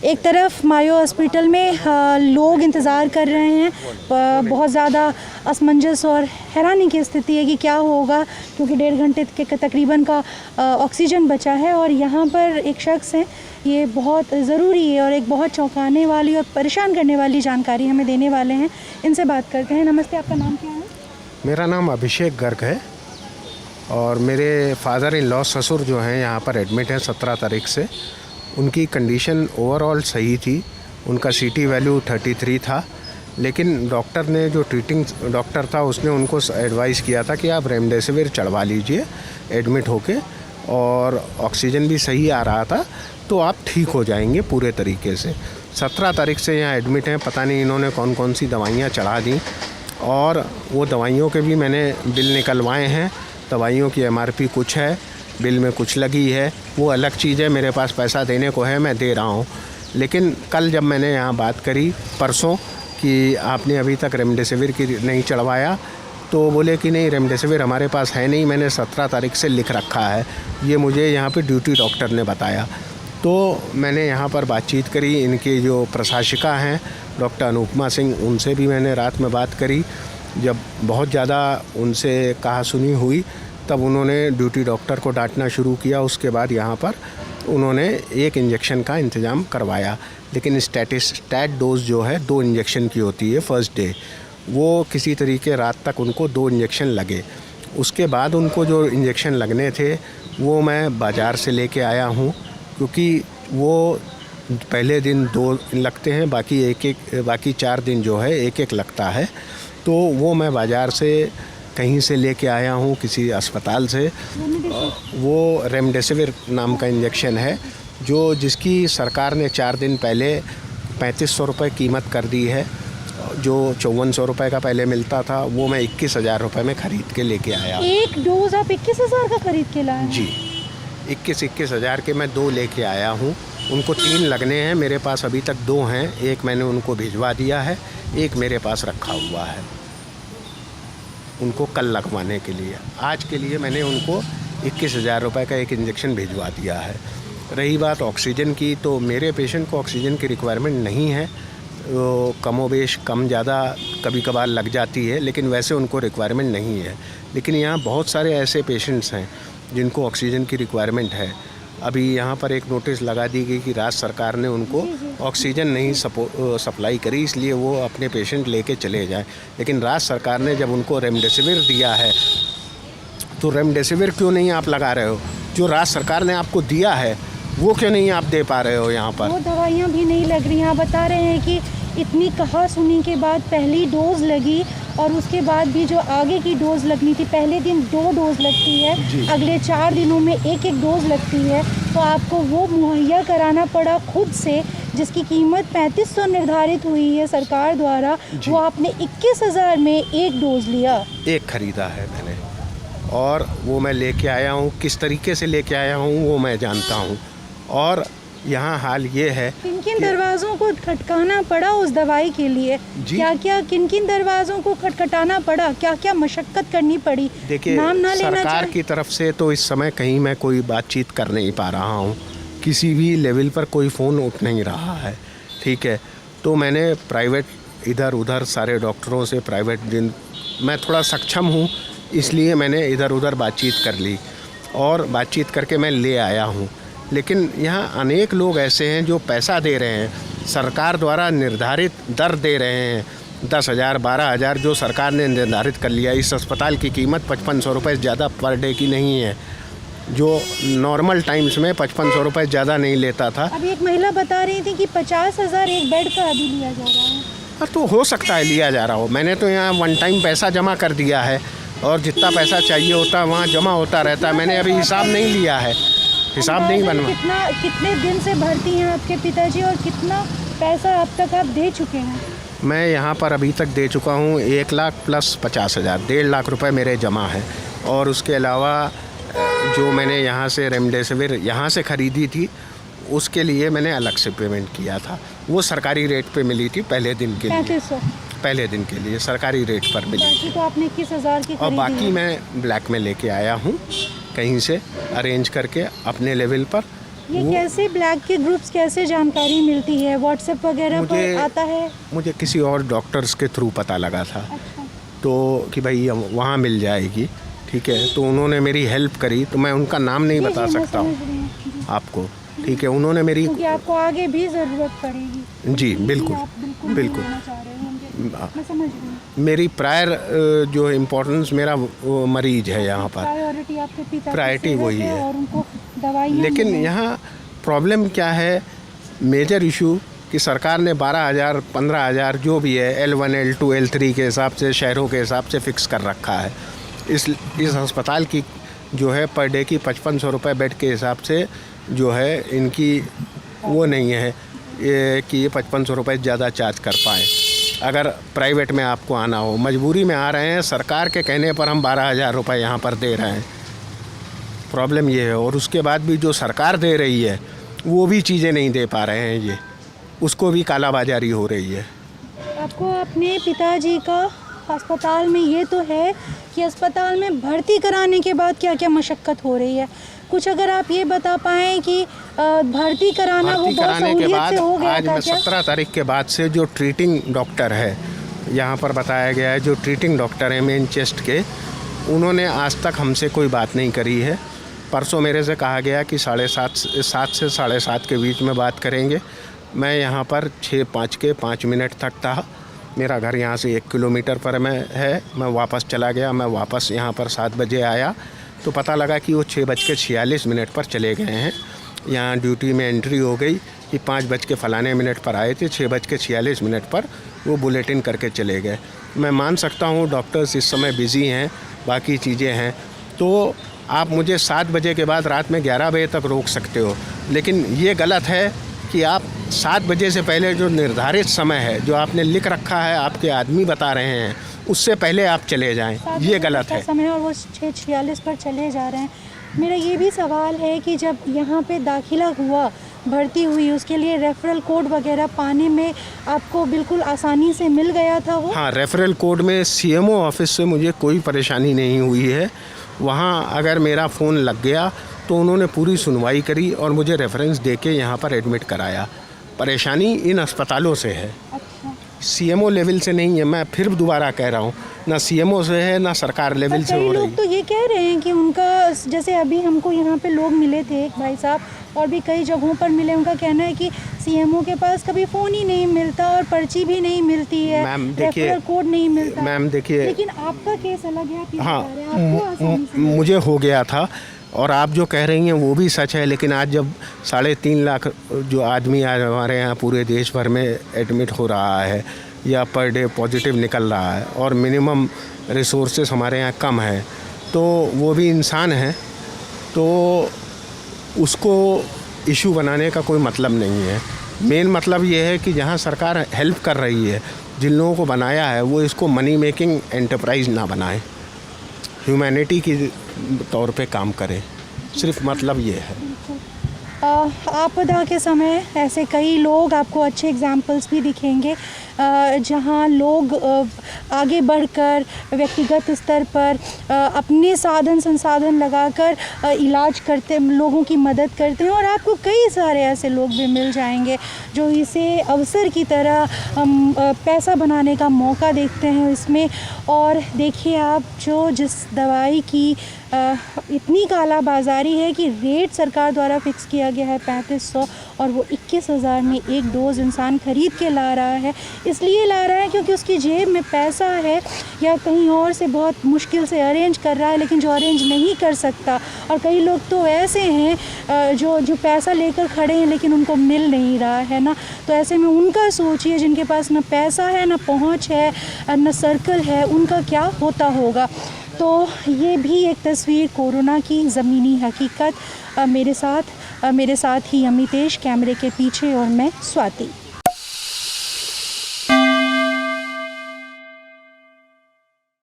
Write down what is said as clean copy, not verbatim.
एक तरफ मायो हॉस्पिटल में लोग इंतज़ार कर रहे हैं, बहुत ज़्यादा असमंजस और हैरानी की स्थिति है कि क्या होगा, क्योंकि 1.5 घंटे के तकरीबन का ऑक्सीजन बचा है। और यहाँ पर एक शख्स हैं, ये बहुत ज़रूरी है और एक बहुत चौंकाने वाली और परेशान करने वाली जानकारी हमें देने वाले हैं। इनसे बात करते हैं। नमस्ते, आपका नाम क्या है? मेरा नाम अभिषेक गर्ग है और मेरे फादर इन लॉ ससुर जो हैं यहाँ पर एडमिट हैं 17 तारीख से। उनकी कंडीशन ओवरऑल सही थी, उनका सीटी वैल्यू 33 था, लेकिन डॉक्टर ने जो ट्रीटिंग डॉक्टर था उसने उनको एडवाइस किया था कि आप रेमडेसिविर चढ़वा लीजिए एडमिट होके, और ऑक्सीजन भी सही आ रहा था तो आप ठीक हो जाएंगे पूरे तरीके से। 17 तारीख से यहाँ एडमिट हैं, पता नहीं इन्होंने कौन कौन सी दवाइयाँ चढ़ा दी, और वो दवाइयों के भी मैंने बिल निकलवाए हैं। दवाइयों की MRP कुछ है, बिल में कुछ लगी है, वो अलग चीज़ है। मेरे पास पैसा देने को है, मैं दे रहा हूँ। लेकिन कल जब मैंने यहाँ बात करी परसों कि आपने अभी तक रेमडेसिविर की नहीं चढ़वाया, तो बोले कि नहीं रेमडेसिविर हमारे पास है नहीं, मैंने 17 तारीख से लिख रखा है। ये मुझे यहाँ पे ड्यूटी डॉक्टर ने बताया। तो मैंने यहाँ पर बातचीत करी, इनकी जो प्रशासिका हैं डॉक्टर अनुपमा सिंह, उनसे भी मैंने रात में बात करी। जब बहुत ज़्यादा उनसे कहा सुनी हुई तब उन्होंने ड्यूटी डॉक्टर को डांटना शुरू किया। उसके बाद यहाँ पर उन्होंने एक इंजेक्शन का इंतज़ाम करवाया, लेकिन स्टैट डोज जो है 2 इंजेक्शन की होती है फर्स्ट डे, वो किसी तरीके रात तक उनको 2 इंजेक्शन लगे। उसके बाद उनको जो इंजेक्शन लगने थे वो मैं बाज़ार से लेके आया हूँ, क्योंकि वो पहले दिन 2 लगते हैं, बाकी 4 दिन जो है एक लगता है। तो वो मैं बाज़ार से कहीं से लेके आया हूँ, किसी अस्पताल से। वो रेमडेसिविर नाम का इंजेक्शन है, जिसकी सरकार ने 4 दिन पहले 3500 रुपये कीमत कर दी है। जो 5400 रुपये का पहले मिलता था वो मैं 21,000 रुपये में ख़रीद के लेके आया। एक डोज आप 21,000 का ख़रीद के लाए? जी, 21,000 के मैं 2 लेके आया हूँ। उनको 3 लगने हैं, मेरे पास अभी तक 2 हैं। एक मैंने उनको भिजवा दिया है, एक मेरे पास रखा हुआ है उनको कल लगवाने के लिए। आज के लिए मैंने उनको 21,000 रुपये का एक इंजेक्शन भिजवा दिया है। रही बात ऑक्सीजन की, तो मेरे पेशेंट को ऑक्सीजन की रिक्वायरमेंट नहीं है। वो कमोबेश कम ज़्यादा कभी कभार लग जाती है, लेकिन वैसे उनको रिक्वायरमेंट नहीं है। लेकिन यहाँ बहुत सारे ऐसे पेशेंट्स हैं जिनको ऑक्सीजन की रिक्वायरमेंट है। अभी यहाँ पर एक नोटिस लगा दी गई कि राज्य सरकार ने उनको ऑक्सीजन नहीं सप्लाई करी, इसलिए वो अपने पेशेंट लेके चले जाएं। लेकिन राज्य सरकार ने जब उनको रेमडेसिविर दिया है, तो रेमडेसिविर क्यों नहीं आप लगा रहे हो? जो राज्य सरकार ने आपको दिया है वो क्यों नहीं आप दे पा रहे हो? यहाँ पर वो दवाइयाँ भी नहीं लग रही हैं। आप बता रहे हैं कि इतनी कहा सुनी के बाद पहली डोज लगी, और उसके बाद भी जो आगे की डोज लगनी थी, पहले दिन 2 डोज लगती है, अगले 4 दिनों में एक डोज लगती है, तो आपको वो मुहैया कराना पड़ा खुद से, जिसकी कीमत 3500 निर्धारित हुई है सरकार द्वारा। वो आपने 21,000 में एक डोज लिया, एक ख़रीदा है मैंने, और वो मैं लेके आया हूँ। किस तरीके से लेके आया हूँ वो मैं जानता हूँ। और यहाँ हाल ये है, किन दरवाज़ों को खटकाना पड़ा उस दवाई के लिए? क्या किन दरवाज़ों को खटखटाना पड़ा? क्या मशक्क़त करनी पड़ी? देखिए, सरकार की तरफ से तो इस समय कहीं मैं कोई बातचीत कर नहीं पा रहा हूँ, किसी भी लेवल पर कोई फ़ोन उठ नहीं रहा है, ठीक है। तो मैंने प्राइवेट इधर उधर सारे डॉक्टरों से मैं थोड़ा सक्षम हूँ, इसलिए मैंने इधर उधर बातचीत कर ली और बातचीत करके मैं ले आया हूँ। लेकिन यहाँ अनेक लोग ऐसे हैं जो पैसा दे रहे हैं, सरकार द्वारा निर्धारित दर दे रहे हैं, 10,000 12,000 जो सरकार ने निर्धारित कर लिया। इस अस्पताल की कीमत 5500 रुपये ज़्यादा पर डे की नहीं है, जो नॉर्मल टाइम्स में 5500 रुपये ज़्यादा नहीं लेता था। अभी एक महिला बता रही थी कि 50,000 एक बेड का अभी लिया जा रहा है। तो हो सकता है लिया जा रहा हो। मैंने तो यहाँ 1 टाइम पैसा जमा कर दिया है, और जितना पैसा चाहिए होता है वहाँ जमा होता रहता है। मैंने अभी हिसाब नहीं लिया है, हिसाब नहीं बनवा। कितने दिन से भर्ती हैं आपके पिताजी, और कितना पैसा अब तक आप दे चुके हैं? मैं यहाँ पर अभी तक दे चुका हूँ 1 लाख प्लस 50,000, 1.5 लाख रुपए मेरे जमा है। और उसके अलावा जो मैंने यहाँ से रेमडेसिविर यहाँ से ख़रीदी थी, उसके लिए मैंने अलग से पेमेंट किया था। वो सरकारी रेट पे मिली थी पहले दिन के लिए, 3500 पहले दिन के लिए सरकारी रेट पर मिली। बाकी तो आपने 21,000 की और बाकी मैं ब्लैक में लेके आया हूँ कहीं से अरेंज करके अपने लेवल पर, ये कैसे ब्लैक के ग्रुप्स कैसे जानकारी मिलती है? व्हाट्सएप वगैरह पर आता है? मुझे किसी और डॉक्टर्स के थ्रू पता लगा था। अच्छा। तो कि भाई वहाँ मिल जाएगी, ठीक है। तो उन्होंने मेरी हेल्प करी, तो मैं उनका नाम नहीं बता सकता हूँ आपको, ठीक है। उन्होंने मेरी, क्योंकि आपको आगे भी ज़रूरत पड़ेगी। जी बिल्कुल आप बिल्कुल लेना चाह रहे होंगे, मैं समझ रही हूँ। मेरी प्रायर जो इम्पोर्टेंस मेरा वो मरीज है यहाँ पर, प्रायोरिटी आपके पिता प्रायोरिटी वही है और उनको दवाई। लेकिन यहाँ प्रॉब्लम क्या है, मेजर इशू कि सरकार ने 12,000 15,000 जो भी है L1 L2 L3 के हिसाब से, शहरों के हिसाब से फ़िक्स कर रखा है। इस अस्पताल की जो है पर डे की 5500 रुपये बेड के हिसाब से जो है इनकी वो नहीं है कि ये 5500 रुपये ज़्यादा चार्ज कर पाएँ। अगर प्राइवेट में आपको आना हो, मजबूरी में आ रहे हैं, सरकार के कहने पर हम 12,000 रुपये यहाँ पर दे रहे हैं। प्रॉब्लम ये है। और उसके बाद भी जो सरकार दे रही है वो भी चीज़ें नहीं दे पा रहे हैं, ये उसको भी कालाबाजारी हो रही है। आपको अपने पिताजी का अस्पताल में ये तो है कि अस्पताल में भर्ती कराने के बाद क्या क्या मशक्क़त हो रही है, कुछ अगर आप ये बता पाएँ कि भर्ती कराना वो बहुत सहूलियत से हो गया आज था क्या? 17 तारीख के बाद से जो ट्रीटिंग डॉक्टर है यहाँ पर बताया गया है, जो ट्रीटिंग डॉक्टर है मेन चेस्ट के, उन्होंने आज तक हमसे कोई बात नहीं करी है। परसों मेरे से कहा गया कि 7:30 से 7:30 के बीच में बात करेंगे। मैं यहाँ पर 6:05 तक था। मेरा घर यहाँ से 1 किलोमीटर पर मैं वापस चला गया। मैं वापस यहाँ पर 7 बजे आया तो पता लगा कि वो 6:46 पर चले गए हैं। यहाँ ड्यूटी में एंट्री हो गई कि 5:00 पर आए थे, 6:46 पर वो बुलेटिन करके चले गए। मैं मान सकता हूँ डॉक्टर्स इस समय बिज़ी हैं, बाकी चीज़ें हैं, तो आप मुझे 7 बजे के बाद रात में 11 बजे तक रोक सकते हो, लेकिन ये गलत है कि आप 7 बजे से पहले जो निर्धारित समय है, जो आपने लिख रखा है, आपके आदमी बता रहे हैं, उससे पहले आप चले जाएं, ये गलत है। समय और वो 6:46 पर चले जा रहे हैं। मेरा ये भी सवाल है कि जब यहाँ पे दाखिला हुआ, भर्ती हुई, उसके लिए रेफरल कोड वगैरह पाने में आपको बिल्कुल आसानी से मिल गया था वो? हाँ, रेफरल कोड में CMO ऑफिस से मुझे कोई परेशानी नहीं हुई है। वहाँ अगर मेरा फ़ोन लग गया तो उन्होंने पूरी सुनवाई करी और मुझे रेफरेंस दे के यहाँ पर एडमिट कराया। परेशानी इन अस्पतालों से है। अच्छा। CMO लेवल से नहीं है। मैं फिर दोबारा कह रहा हूँ, ना CMO से है ना सरकार लेवल से हो रही है। लोग तो ये कह रहे हैं कि उनका, जैसे अभी हमको यहाँ पे लोग मिले थे, एक भाई साहब, और भी कई जगहों पर मिले, उनका कहना है कि CMO के पास कभी फ़ोन ही नहीं मिलता और पर्ची भी नहीं मिलती है, रेफरल कोड नहीं मिलता। मैम देखिए, लेकिन आपका केस अलग है। हाँ, मुझे हो गया था और आप जो कह रही हैं वो भी सच है, लेकिन आज जब 3.5 लाख जो आदमी आज हमारे यहाँ पूरे देश भर में एडमिट हो रहा है या पर डे पॉजिटिव निकल रहा है और मिनिमम रिसोर्सेस हमारे यहाँ कम है, तो वो भी इंसान है, तो उसको इशू बनाने का कोई मतलब नहीं है। मेन मतलब ये है कि जहाँ सरकार हेल्प कर रही है, जिन लोगों को बनाया है, वो इसको मनी मेकिंग एंटरप्राइज ना बनाए, ह्यूमैनिटी की तौर पे काम करें, सिर्फ मतलब ये है। आपदा के समय ऐसे कई लोग आपको अच्छे एग्जाम्पल्स भी दिखेंगे जहां लोग आगे बढ़कर व्यक्तिगत स्तर पर अपने साधन संसाधन लगाकर इलाज करते, लोगों की मदद करते हैं, और आपको कई सारे ऐसे लोग भी मिल जाएंगे जो इसे अवसर की तरह पैसा बनाने का मौका देखते हैं इसमें। और देखिए आप, जो जिस दवाई की इतनी कालाबाजारी है कि रेट सरकार द्वारा फ़िक्स किया गया है 3500 और वो 21,000 में एक डोज़ इंसान ख़रीद के ला रहा है। इसलिए ला रहा है क्योंकि उसकी जेब में पैसा है या कहीं और से बहुत मुश्किल से अरेंज कर रहा है, लेकिन जो अरेंज नहीं कर सकता। और कई लोग तो ऐसे हैं जो पैसा लेकर खड़े हैं लेकिन उनको मिल नहीं रहा है ना। तो ऐसे में उनका सोचिए, जिनके पास ना पैसा है, ना पहुँच है, ना सर्कल है, उनका क्या होता होगा। तो ये भी एक तस्वीर कोरोना की ज़मीनी हकीकत। मेरे साथ ही अमितेश कैमरे के पीछे और मैं स्वाति।